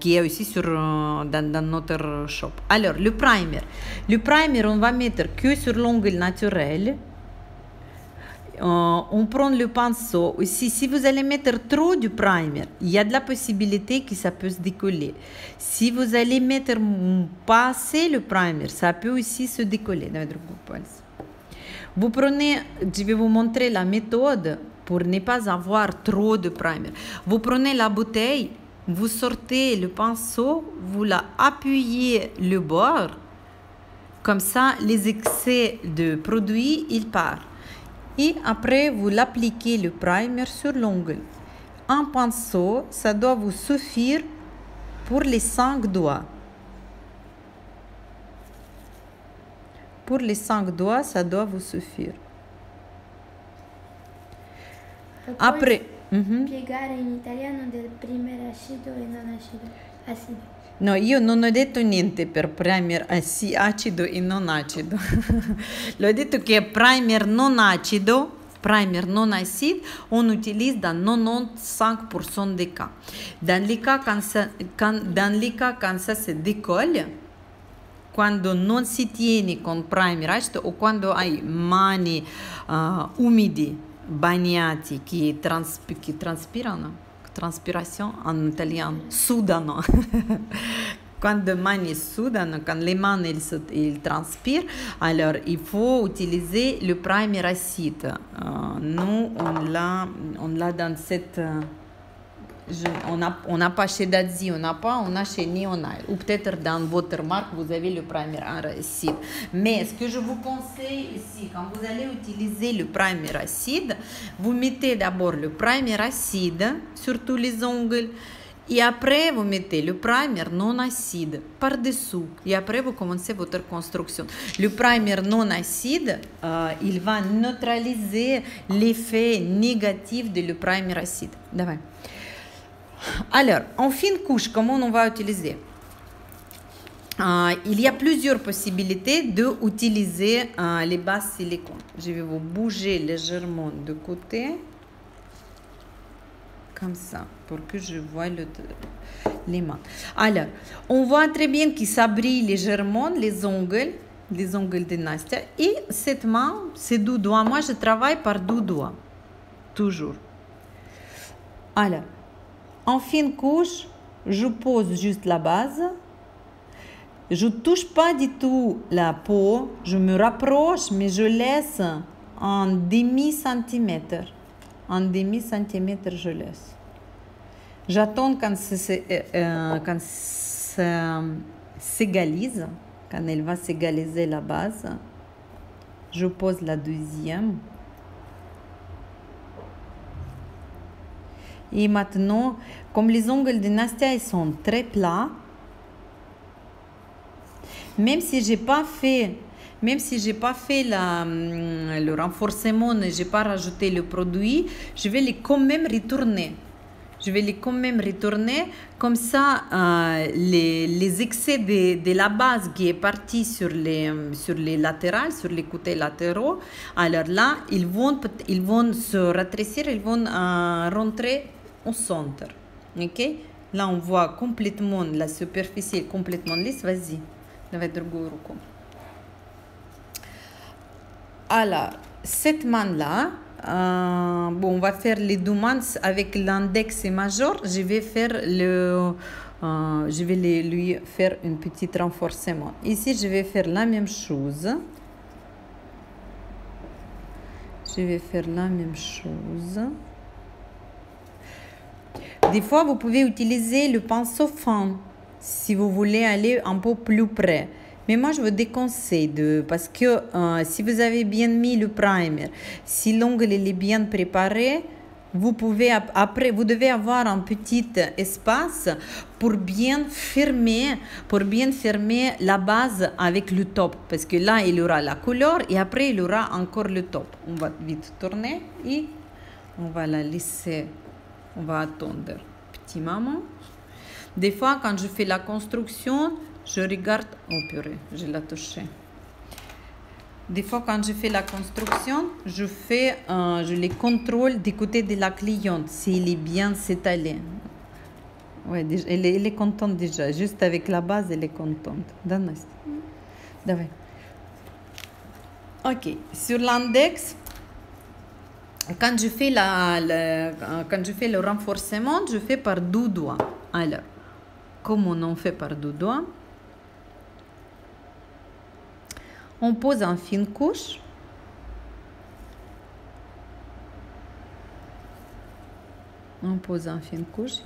S1: qui est aussi dans notre shop. Alors, le primer. Le primer, on va mettre que sur l'ongle naturel. On prend le pinceau. Aussi, si vous allez mettre trop de primer, il y a de la possibilité que ça peut se décoller. Si vous allez mettre pas assez le primer, ça peut aussi se décoller. Vous prenez, je vais vous montrer la méthode pour ne pas avoir trop de primer. Vous prenez la bouteille, vous sortez le pinceau, vous la appuyez le bord, comme ça les excès de produit, ils partent. Et après, vous l'appliquez le primer sur l'ongle. Un pinceau, ça doit vous suffire pour les 5 doigts. Pour les 5 doigts, ça doit vous suffire. Après,
S2: Piegare in italiano del primer acido e non acido.
S1: No, io non ho detto niente per primer acido e non acido. L'ho detto che primer non acido, primer non acide, on utilise dans 95% des cas. Dans les cas quand ça se décolle, quando non si tiene con primer acido o quando hai mani umidi, bagnati, che transpirano, transpiration en italien, sudano. Quando mani sudano, quand les mains ils transpirent, alors il faut utiliser le primer acide. Nous, on l'a dans cette... on n'a pas chez Dadzi, on a chez Neonile. Ou peut-être dans votre marque, vous avez le primer acide. Mais ce que je vous conseille ici, quand vous allez utiliser le primer acide, vous mettez d'abord le primer acide sur tous les ongles. Et après, vous mettez le primer non acide par-dessous. Et après, vous commencez votre construction. Le primer non acide, il va neutraliser l'effet négatif de le primer acide. Давай. Alors, en fine couche, comment on va utiliser? Il y a plusieurs possibilités d'utiliser les bases silicone. Je vais vous bouger légèrement de côté. Comme ça, pour que je voie les mains. Alors, on voit très bien que ça brille légèrement les ongles de Nastia. Et cette main, c'est 2 doigts. Moi, je travaille par 2 doigts. Toujours. Alors, en fine couche, je pose juste la base. Je ne touche pas du tout la peau. Je me rapproche, mais je laisse un demi-centimètre. un demi-centimètre, je laisse. J'attends quand ça s'égalise, quand elle va s'égaliser la base. Je pose la deuxième. Et maintenant, comme les ongles de Nastia ils sont très plats, même si j'ai pas fait le renforcement, je n'ai pas rajouté le produit, je vais les quand même retourner. Comme ça, les excès de la base qui est partie sur les latérales, sur les côtés latéraux, alors là, ils vont se rétrécir, ils vont rentrer au centre. Ok? Là, on voit complètement la superficie est complètement lisse. Vas-y, давай другую руку. Alors, cette main-là, bon, on va faire les deux mains avec l'index et majeur. Je vais lui faire un petit renforcement. Ici, je vais faire la même chose. Des fois, vous pouvez utiliser le pinceau fin si vous voulez aller un peu plus près. Mais moi, je vous déconseille parce que si vous avez bien mis le primer, si l'ongle est bien préparé, vous devez avoir un petit espace pour bien fermer la base avec le top. Parce que là, il y aura la couleur et après, il y aura encore le top. On va vite tourner et on va la laisser. On va attendre petit moment. Des fois, quand je fais la construction, je regarde. Oh purée, je l'ai touché. Des fois, quand je fais la construction, je les contrôle du côté de la cliente, s'il est bien s'étalé. Ouais, elle est contente déjà. Juste avec la base, elle est contente. Давай. Ok. Sur l'index, quand je fais le renforcement, je fais par deux doigts. Alors, comment on fait par deux doigts? On pose une fine couche. Il y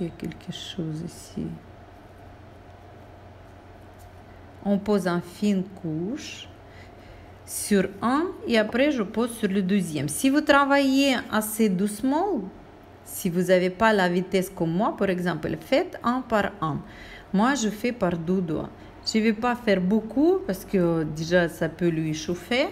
S1: a quelque chose ici. On pose une fine couche sur un et après je pose sur le deuxième. Si vous travaillez assez doucement, si vous n'avez pas la vitesse comme moi, par exemple, faites un par un. Moi, je fais par deux doigts. Je ne vais pas faire beaucoup parce que déjà ça peut lui chauffer.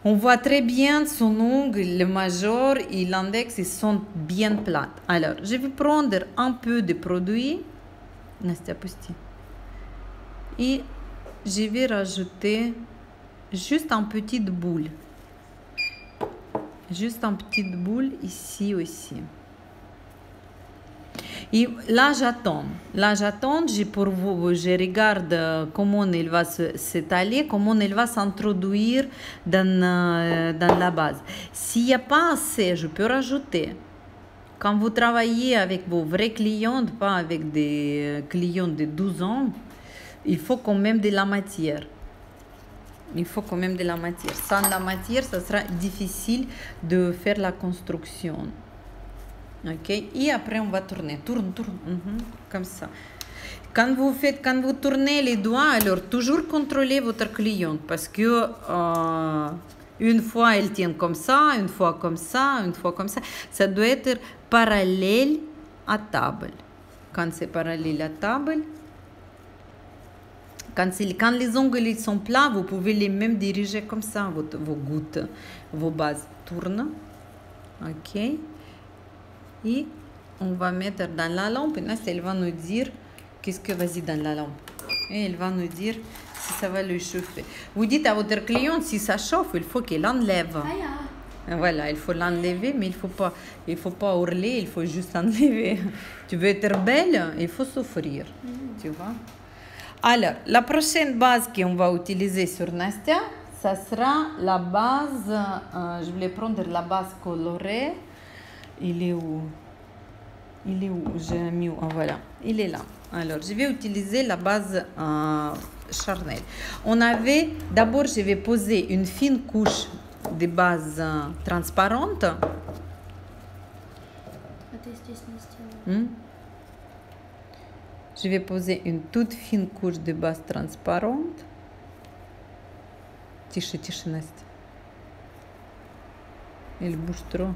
S1: On voit très bien son ongle, le majeur et l'index, ils sont bien plats. Alors, je vais prendre un peu de produit. Nastia, pusti. Et je vais rajouter juste une petite boule. Juste une petite boule ici aussi. Et là, j'attends. Je regarde comment il va s'étaler, comment il va s'introduire dans la base. S'il n'y a pas assez, je peux rajouter. Quand vous travaillez avec vos vrais clients, pas avec des clients de 12 ans, il faut quand même de la matière. Sans la matière, ça sera difficile de faire la construction. Ok, et après on va tourner, tourne, comme ça. Quand vous tournez les doigts, alors toujours contrôlez votre cliente parce que une fois elle tient comme ça, une fois comme ça, une fois comme ça. Ça doit être parallèle à table. Quand c'est parallèle à table, quand les ongles ils sont plats, vous pouvez les même diriger comme ça, vos gouttes, vos bases tournent. Ok. Et on va mettre dans la lampe. Nastia, elle va nous dire qu'est-ce que vas-y dans la lampe. Et elle va nous dire si ça va le chauffer. Vous dites à votre cliente si ça chauffe, il faut qu'elle enlève. Voilà, il faut l'enlever, mais il faut pas hurler, il faut juste enlever. Tu veux être belle, il faut souffrir. Tu vois? Alors, la prochaine base qu'on va utiliser sur Nastia, ça sera la base, je voulais prendre la base colorée. Il est où? J'ai mis où? Voilà, il est là. Alors, je vais utiliser la base charnel. D'abord, je vais poser une fine couche de base transparente. Je vais poser une toute fine couche de base transparente. Тише, тише, Настя. Il bouge trop.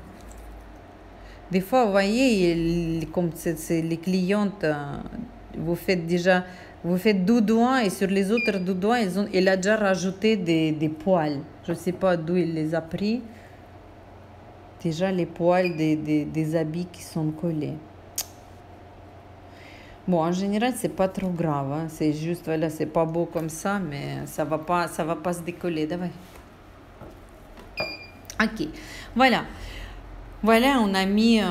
S1: Des fois, vous voyez, comme c'est les clientes, vous faites 2 doigts et sur les autres 2 doigts, il a déjà rajouté des poils. Je ne sais pas d'où il les a pris. Déjà les poils des habits qui sont collés. Bon, en général, c'est pas trop grave. Hein. C'est juste, voilà, c'est pas beau comme ça, mais ça va pas se décoller. Давай. Ok, voilà. Voilà, on a mis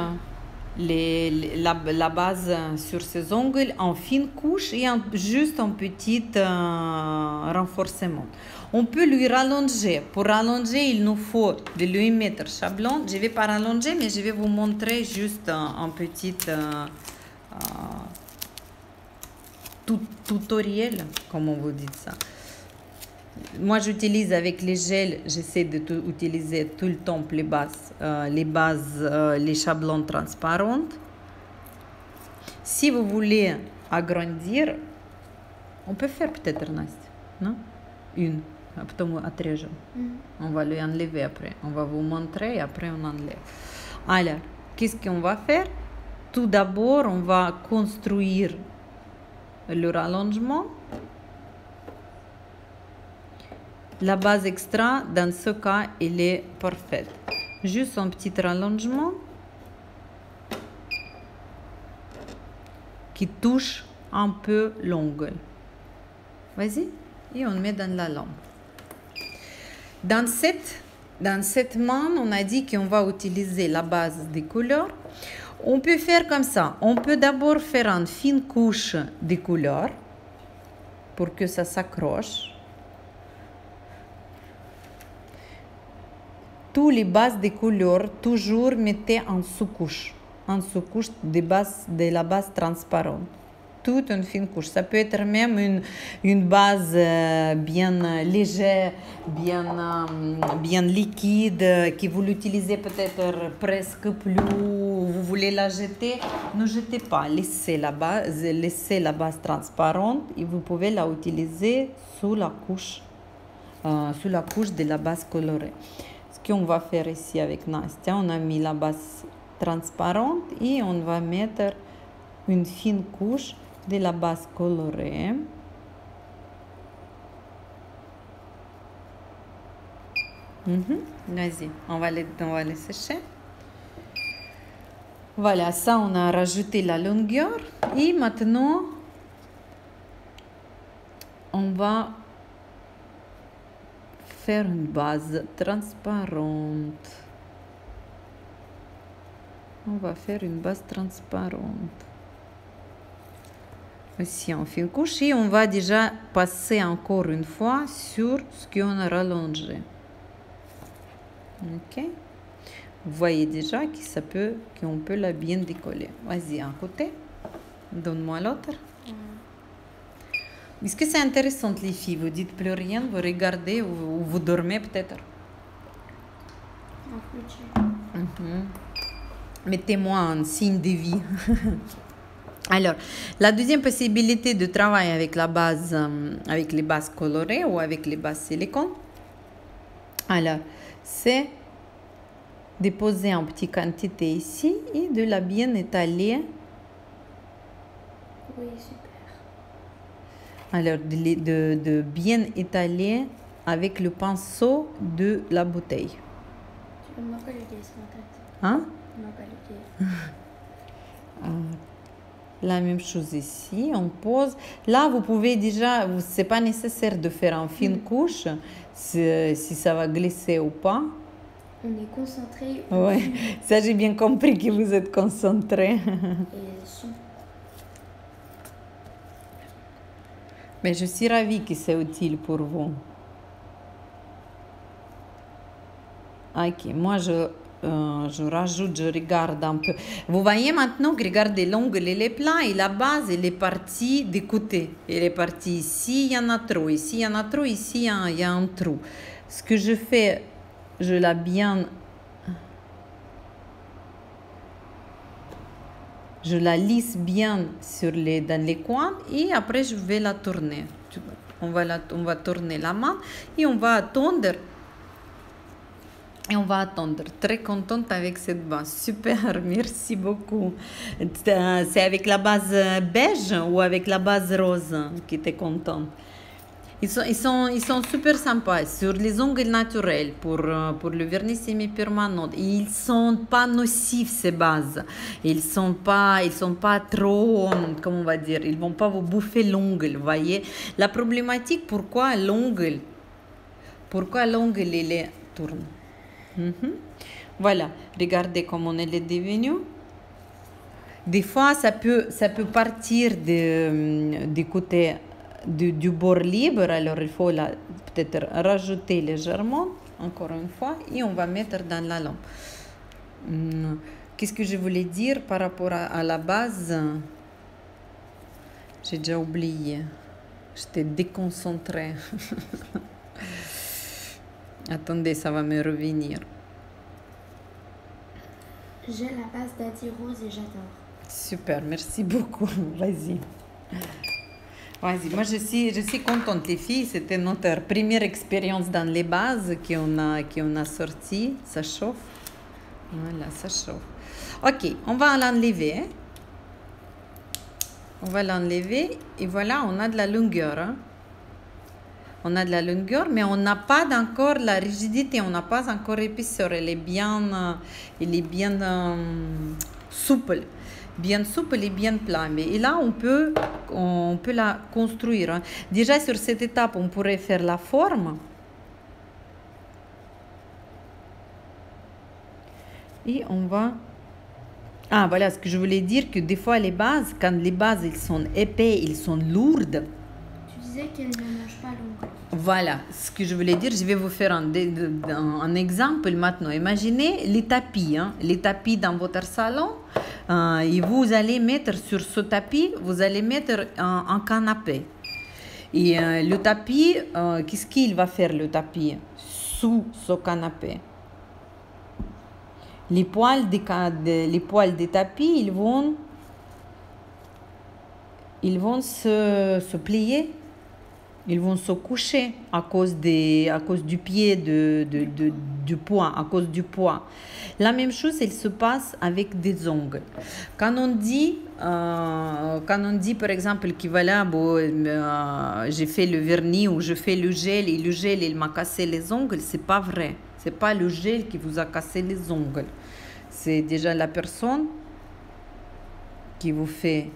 S1: la base sur ces ongles en fine couche et juste en petit renforcement. On peut lui rallonger. Pour rallonger, il nous faut de lui mettre chablon. Je ne vais pas rallonger, mais je vais vous montrer juste un petit tutoriel, comment vous dites ça. Moi, j'utilise avec les gels, j'essaie d'utiliser tout le temps les bases, les chablons transparents. Si vous voulez agrandir, on peut faire peut-être, Настя, non? Une, потом отрежем. On va lui enlever après. On va vous montrer et après on enlève. Alors, qu'est-ce qu'on va faire? Tout d'abord, on va construire le rallongement. La base extra, dans ce cas, elle est parfaite. Juste un petit rallongement qui touche un peu l'ongle. Vas-y. Et on met dans la lampe. Dans cette main, on a dit qu'on va utiliser la base des couleurs. On peut faire comme ça. On peut d'abord faire une fine couche de couleurs pour que ça s'accroche. Tous les bases des couleurs, toujours mettez en sous-couche de la base transparente. Toute une fine couche. Ça peut être même une base bien légère, bien liquide, que vous l'utilisez peut-être presque plus, vous voulez la jeter. Ne jetez pas, laissez la base transparente et vous pouvez la utiliser sous la couche de la base colorée. Ce qu'on va faire ici avec Настя, on a mis la base transparente et on va mettre une fine couche de la base colorée. Vas-y, on va les sécher. Voilà, ça on a rajouté la longueur et maintenant on va faire une base transparente. On va faire une base transparente. Aussi en fine couche et on va déjà passer encore une fois sur ce qu'on a rallongé. Ok, vous voyez déjà qu'on peut la bien décoller. Vas-y, un côté, donne-moi l'autre. Est-ce que c'est intéressant les filles? Vous dites plus rien, vous regardez ou vous dormez peut-être? Mettez-moi un signe de vie. Alors, la deuxième possibilité de travail avec avec les bases colorées ou avec les bases silicone, alors, c'est de poser en petite quantité ici et de la bien étaler.
S2: Oui, super.
S1: Alors, de bien étaler avec le pinceau de la bouteille.
S2: Tu peux me l'idée sur ma tête.
S1: Hein?
S2: l'idée.
S1: La même chose ici, on pose. Là, vous pouvez déjà, c'est pas nécessaire de faire en fine couche, si ça va glisser ou pas.
S2: On est concentré.
S1: Oui, ça j'ai bien compris que vous êtes concentré.
S2: Et le son.
S1: Mais je suis ravie que c'est utile pour vous. Ok, moi je rajoute, je regarde un peu. Vous voyez maintenant que regardez, l'ongle il est plat et la base elle est partie des côtés. Elle est partie ici, il y en a trop, ici il y en a trop, ici il y a un trou. Ce que je fais, je la bien... Je la lisse bien dans les coins et après je vais la tourner. On va tourner la main et on va attendre. Et on va attendre. Très contente avec cette base. Super, merci beaucoup. C'est avec la base beige ou avec la base rose qui était contente? Ils sont super sympas sur les ongles naturels pour le vernis semi-permanent. Ils sont pas nocifs ces bases. Ils sont pas trop, comment on va dire, ils vont pas vous bouffer l'ongle, voyez. La problématique, pourquoi l'ongle il est tourne. Voilà, regardez comment elle est devenue. Des fois, ça peut partir du côté du bord libre, alors il faut peut-être rajouter légèrement, encore une fois, et on va mettre dans la lampe. Qu'est-ce que je voulais dire par rapport à la base? J'ai déjà oublié. J'étais déconcentrée. Attendez, ça va me revenir.
S2: J'ai la base Daddy Rose et j'adore.
S1: Super, merci beaucoup. Vas-y. Vas-y, moi je suis contente les filles, c'était notre première expérience dans les bases qu'on a sorti. Ça chauffe. Voilà, ça chauffe. Ok, on va l'enlever. On va l'enlever et voilà, on a de la longueur. Hein. On a de la longueur, mais on n'a pas encore la rigidité, on n'a pas encore l'épaisseur. Elle est bien souple. Bien souple et bien plat. Et là, on peut la construire. Hein. Déjà, sur cette étape, on pourrait faire la forme. Et on va... Ah, voilà, ce que je voulais dire, que des fois, les bases, quand les bases, ils sont épais, ils sont lourdes.
S2: Tu disais qu'elles ne mangent pas l'ongle.
S1: Voilà, ce que je voulais dire, je vais vous faire un exemple maintenant. Imaginez les tapis dans votre salon. Et vous allez mettre sur ce tapis, vous allez mettre un canapé. Et le tapis, qu'est-ce qu'il va faire le tapis sous ce canapé? Les poils des tapis, ils vont se plier. Ils vont se coucher à cause du pied du poids, à cause du poids. La même chose, il se passe avec des ongles. Quand on dit par exemple que voilà, j'ai fait le vernis ou je fais le gel et le gel il m'a cassé les ongles, c'est pas vrai. C'est pas le gel qui vous a cassé les ongles. C'est déjà la personne qui vous fait.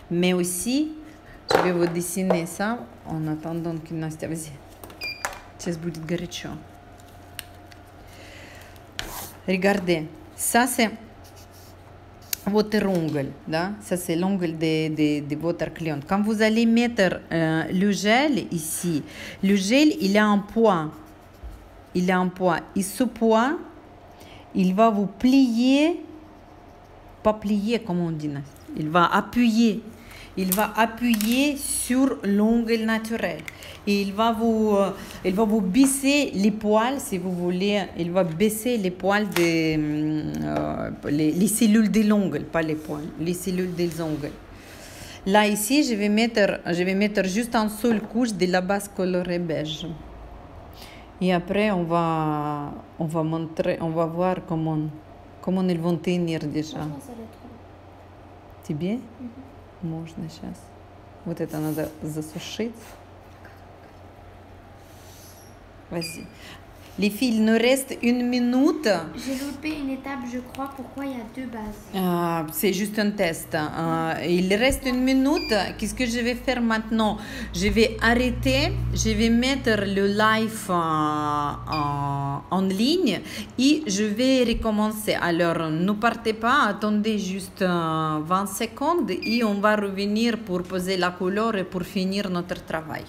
S1: Mais aussi, je vais vous dessiner ça en attendant que Настя, vas-y. Сейчас будет горячо. Regardez, ça c'est votre ongle, да? Ça c'est l'ongle de votre cliente. Quand vous allez mettre le gel ici, le gel il a un poids. Il a un poids. Et ce poids, il va vous plier, pas plier comme on dit, il va appuyer. Il va appuyer sur l'ongle naturel et il va vous baisser les poils si vous voulez. Il va baisser les poils les cellules de l'ongle, pas les poils, les cellules des ongles. Là ici, je vais mettre juste une seule couche de la base colorée beige. Et après, on va voir comment ils vont tenir déjà. Тебе? Можно сейчас. Вот это надо засушить. Vas-y. Les filles, il nous reste 1 minute.
S2: J'ai loupé une étape, je crois. Pourquoi il y a 2 bases?
S1: C'est juste un test. Il reste 1 minute. Qu'est-ce que je vais faire maintenant? Je vais arrêter. Je vais mettre le live en ligne et je vais recommencer. Alors, ne partez pas. Attendez juste 20 secondes et on va revenir pour poser la couleur et pour finir notre travail.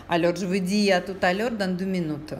S1: Alors, je vous dis à tout à l'heure dans 2 minutes.